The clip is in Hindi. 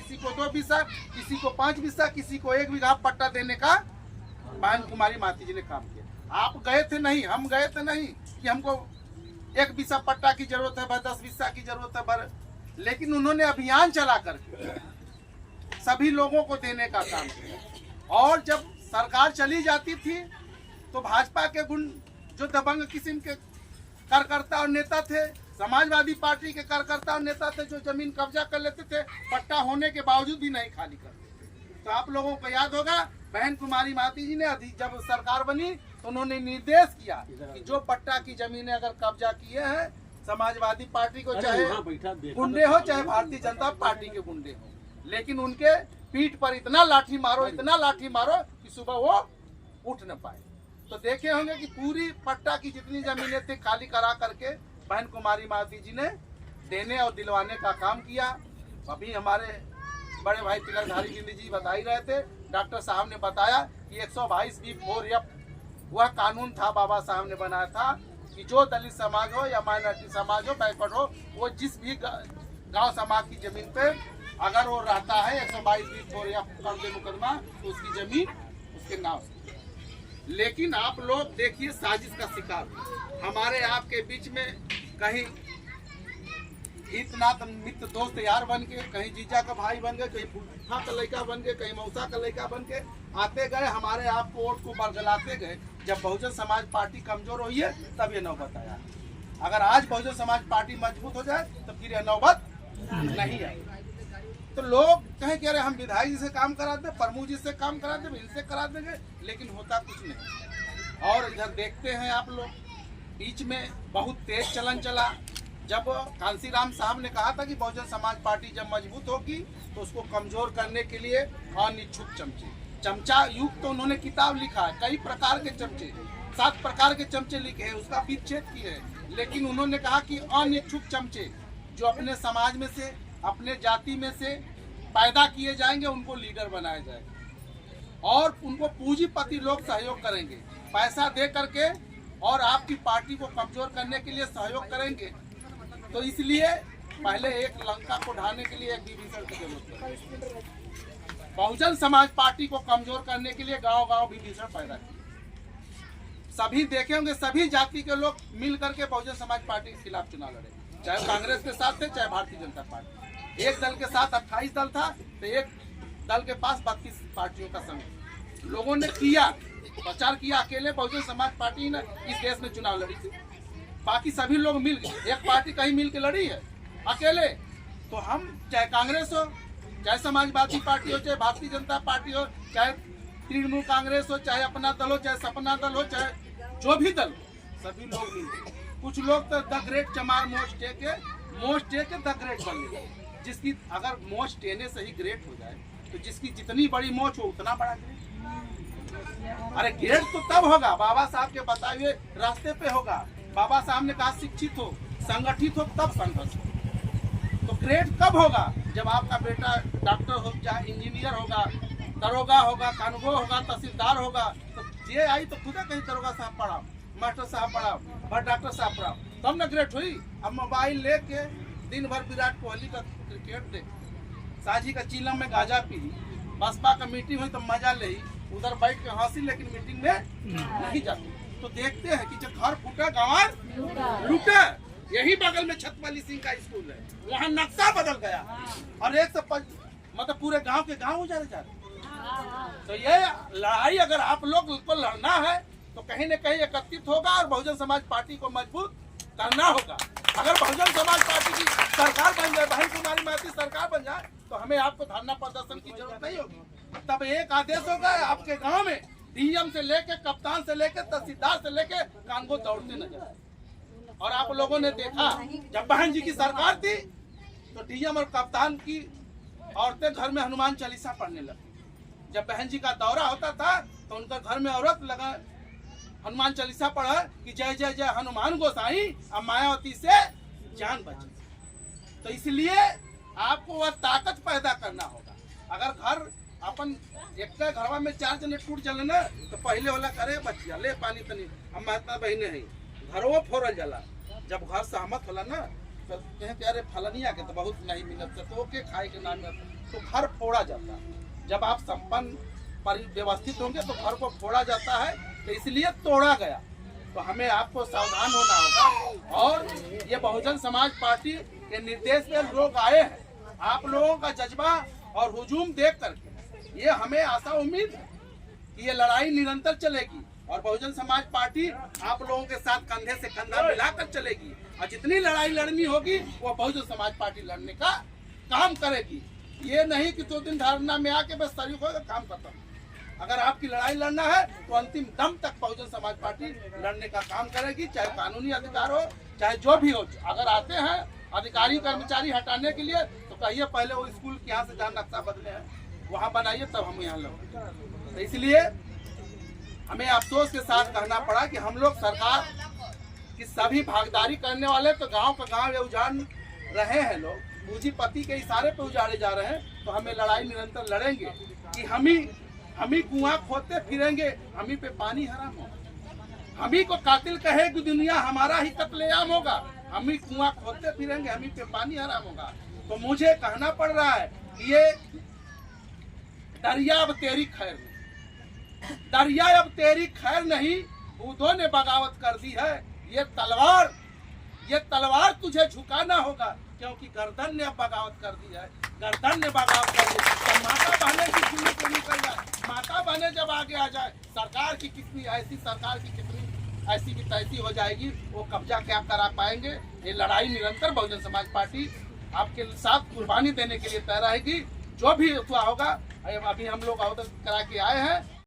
किसी को 2 बीसा, किसी को 5 बीसा, किसी को 1 बीघा पट्टा देने का बहन कुमारी माती जी ने काम किया। आप गए थे नहीं, हम गए थे नहीं कि हमको 1 बीसा पट्टा की जरूरत है, 10 बीसा की जरूरत है, लेकिन उन्होंने अभियान चला करके सभी लोगों को देने का काम किया। और जब सरकार चली जाती थी तो भाजपा के गुंड जो दबंग किस्म के कार्यकर्ता और नेता थे, समाजवादी पार्टी के कार्यकर्ता और नेता थे, जो जमीन कब्जा कर लेते थे, पट्टा होने के बावजूद भी नहीं खाली करते। तो आप लोगों को याद होगा बहन कुमारी माती जी ने जब सरकार बनी तो उन्होंने निर्देश किया कि जो पट्टा की जमीनें अगर कब्जा किए हैं, समाजवादी पार्टी को चाहे गुंडे हो चाहे भारतीय जनता पार्टी के गुंडे हो, लेकिन उनके पीठ पर इतना लाठी मारो, इतना लाठी मारो कि सुबह वो उठ न पाए। तो देखे होंगे कि पूरी पट्टा की जितनी जमीनें थी खाली करा करके बहन कुमारी माती जी ने देने और दिलवाने का काम किया। अभी हमारे बड़े भाई तिलकधारी गिंडी जी बता ही रहे थे, डॉक्टर साहब ने बताया कि 122B4F वह कानून था, बाबा साहब ने बनाया था कि जो दलित समाज हो या माइनॉरिटी समाज हो, बैकवर्ड हो, वो जिस भी गांव समाज की जमीन पे अगर वो रहता है 122B4F कब्जे मुकदमा तो उसकी जमीन उसके नाम से। लेकिन आप लोग देखिए साजिश का शिकार, हमारे आपके बीच में कहीं हितनाथ मित्र दोस्त यार बन के, कहीं जीजा का भाई बन गए, कहीं फूफा का लड़का बन गए, कहीं मौसा का लड़का बन के आते गए, हमारे आपको वोट को बरगलाते गए। जब बहुजन समाज पार्टी कमजोर हुई है तब ये नौबत आया। अगर आज बहुजन समाज पार्टी मजबूत हो जाए तो फिर यह नौबत नहीं आएगी। तो लोग कहें कि अरे हम विधायक जी से काम कराते, प्रमुख जी से काम कराते, इनसे करा देंगे, लेकिन होता कुछ नहीं। और इधर देखते हैं आप लोग, बीच में बहुत तेज चलन चला। जब कांसीराम साहब ने कहा था कि बहुजन समाज पार्टी जब मजबूत होगी तो उसको कमजोर करने के लिए अनिच्छुक चमचा युग, तो उन्होंने किताब लिखा है, कई प्रकार के चमचे, 7 प्रकार के चमचे लिखे हैं, उसका विच्छेद किए हैं। लेकिन उन्होंने कहा कि अनिच्छुक चमचे जो अपने समाज में से, अपने जाति में से पैदा किए जाएंगे, उनको लीडर बनाया जाएगा और उनको पूंजीपति लोग सहयोग करेंगे, पैसा दे करके और आपकी पार्टी को कमजोर करने के लिए सहयोग करेंगे। तो इसलिए पहले एक लंका को ढाने के लिए एक विभीषण की जरूरत है। बहुजन समाज पार्टी को कमजोर करने के लिए गांव-गांव विभीषण पैदा किए। सभी देखे होंगे, सभी जाति के लोग मिल करके बहुजन समाज पार्टी के खिलाफ चुनाव लड़े, चाहे कांग्रेस के साथ थे चाहे भारतीय जनता पार्टी। एक दल के साथ 28 दल था तो एक दल के पास 32 पार्टियों का संघ। लोगों ने किया, प्रचार किया, अकेले बहुजन समाज पार्टी ने इस देश में चुनाव लड़ी थी, बाकी सभी लोग मिल गए। एक पार्टी कहीं मिल के लड़ी है अकेले, तो हम चाहे कांग्रेस हो, चाहे समाजवादी पार्टी हो, चाहे भारतीय जनता पार्टी हो, चाहे तृणमूल कांग्रेस हो, चाहे अपना दल हो, चाहे सपना दल हो, चाहे जो भी दल हो, सभी लोग मिल गए। कुछ लोग तो द ग्रेट चमार मोस्ट डे के द ग्रेट बन गए, जिसकी अगर मोच टेने से ही ग्रेट हो जाए तो जिसकी जितनी बड़ी मोच हो उतना बड़ा ग्रेट। अरे ग्रेट तो तब होगा बाबा साहब के बताए हुए रास्ते पे होगा। बाबा साहब ने कहा शिक्षित हो, संगठित हो, तब संघर्ष हो। तो ग्रेट कब होगा? जब आपका बेटा डॉक्टर हो, चाहे इंजीनियर होगा, दरोगा होगा, कानून होगा, तहसीलदार होगा। तो जे आई तो खुदा कहीं दरोगा साहब पढ़ाओ, मास्टर साहब पढ़ाओ, बड़ डॉक्टर साहब पढ़ाओ, तब न ग्रेट हुई। अब मोबाइल लेके दिन भर विराट कोहली का क्रिकेट देख, साझी का चिलम में गांजा पी, बसपा का मीटिंग हुई तो मजा ले, उधर बैठ के हंसी, लेकिन मीटिंग में नहीं जाती। तो देखते हैं कि जब घर फूटे गाँव लूटे। यही बगल में छतवाली सिंह का स्कूल है, वहाँ नक्शा बदल गया और एक से मतलब पूरे गांव के गांव उजाड़े जा रहे। तो ये लड़ाई अगर आप लोग को लड़ना है तो कहीं न कहीं एकत्रित होगा और बहुजन समाज पार्टी को मजबूत करना होगा। अगर बहुजन समाज पार्टी की सरकार बन जाए, बहन कुमारी माती सरकार बन जाए, तो हमें आपको धरना प्रदर्शन की जरूरत नहीं होगी। तब एक आदेश होगा आपके गांव में, डीएम से लेके कप्तान से लेके तहसीलदार से लेके कानगो दौड़ते नजर। और आप लोगों ने देखा जब बहन जी की सरकार थी तो डीएम और कप्तान की औरतें घर में हनुमान चालीसा पढ़ने लगी। जब बहन जी का दौरा होता था तो उनका घर में औरत लगा हनुमान चालीसा पढ़ा कि जय जय जय हनुमान गोसाई, अब मायावती से जान बची। तो इसलिए आपको वह ताकत पैदा करना होगा। अगर घर अपन एक घरवा में 4 जने टूट चले ना तो पहले वाला करे बचिया ले पानी तनी, हम माता बहने है घरों फोड़ल जाला। जब घर सहमत होला ना तो कहे कि अरे फलनिया के तो बहुत नहीं मिलत तो के खाए के नाम तो घर फोड़ा जाता है। जब आप संपन्न व्यवस्थित होंगे तो घर को फोड़ा जाता है, तो इसलिए तोड़ा गया। तो हमें आपको सावधान होना होगा। और ये बहुजन समाज पार्टी के निर्देश पे लोग आए हैं, आप लोगों का जज्बा और हुजूम देख करके ये हमें आशा उम्मीद है कि ये लड़ाई निरंतर चलेगी और बहुजन समाज पार्टी आप लोगों के साथ कंधे से कंधा मिलाकर चलेगी। और जितनी लड़ाई लड़नी होगी वो बहुजन समाज पार्टी लड़ने का काम करेगी। ये नहीं कि 2 दिन धरना में आके बस तारीख होगा काम खत्म। अगर आपकी लड़ाई लड़ना है तो अंतिम दम तक बहुजन समाज पार्टी लड़ने का काम करेगी, चाहे कानूनी अधिकार हो चाहे जो भी हो। अगर आते हैं अधिकारी कर्मचारी हटाने के लिए तो कहिए पहले वो स्कूल के यहाँ से जहाँ नक्शा बदले हैं वहाँ बनाइए, तब हम यहाँ लौटेंगे। तो इसलिए हमें अफसोस के साथ कहना पड़ा कि हम लोग सरकार की सभी भागीदारी करने वाले तो गांव का गांव ये उजाड़ रहे हैं, लोग पूंजीपति के इशारे पे उजाड़े जा रहे हैं। तो हमें लड़ाई निरंतर लड़ेंगे कि हम ही कुआं खोदते फिरेंगे, हम ही पे पानी हराम होगा, हम ही को कातिल कहेगी दुनिया, हमारा ही कत्लेआम होगा। हम ही कुआं खोदते फिरेंगे, हम ही पे पानी हराम होगा। तो मुझे कहना पड़ रहा है कि ये दरिया अब तेरी खैर नहीं, दरिया अब तेरी खैर नहीं, बूढ़ों ने बगावत कर दी है। ये तलवार तुझे झुकाना होगा, क्योंकि गर्दन ने अब बगावत कर दी है, गर्दन ने बगावत कर दी। तो माता बहने की सुनी को निकल जाए, माता बहने जब आगे आ जाए, सरकार की कितनी ऐसी सरकार की कितनी ऐसी की तैसी हो जाएगी, वो कब्जा क्या करा पाएंगे। ये लड़ाई निरंतर बहुजन समाज पार्टी आपके साथ कुर्बानी देने के लिए तैयार रहेगी। जो भी हुआ होगा, अभी हम लोग अवगत करा के आए हैं।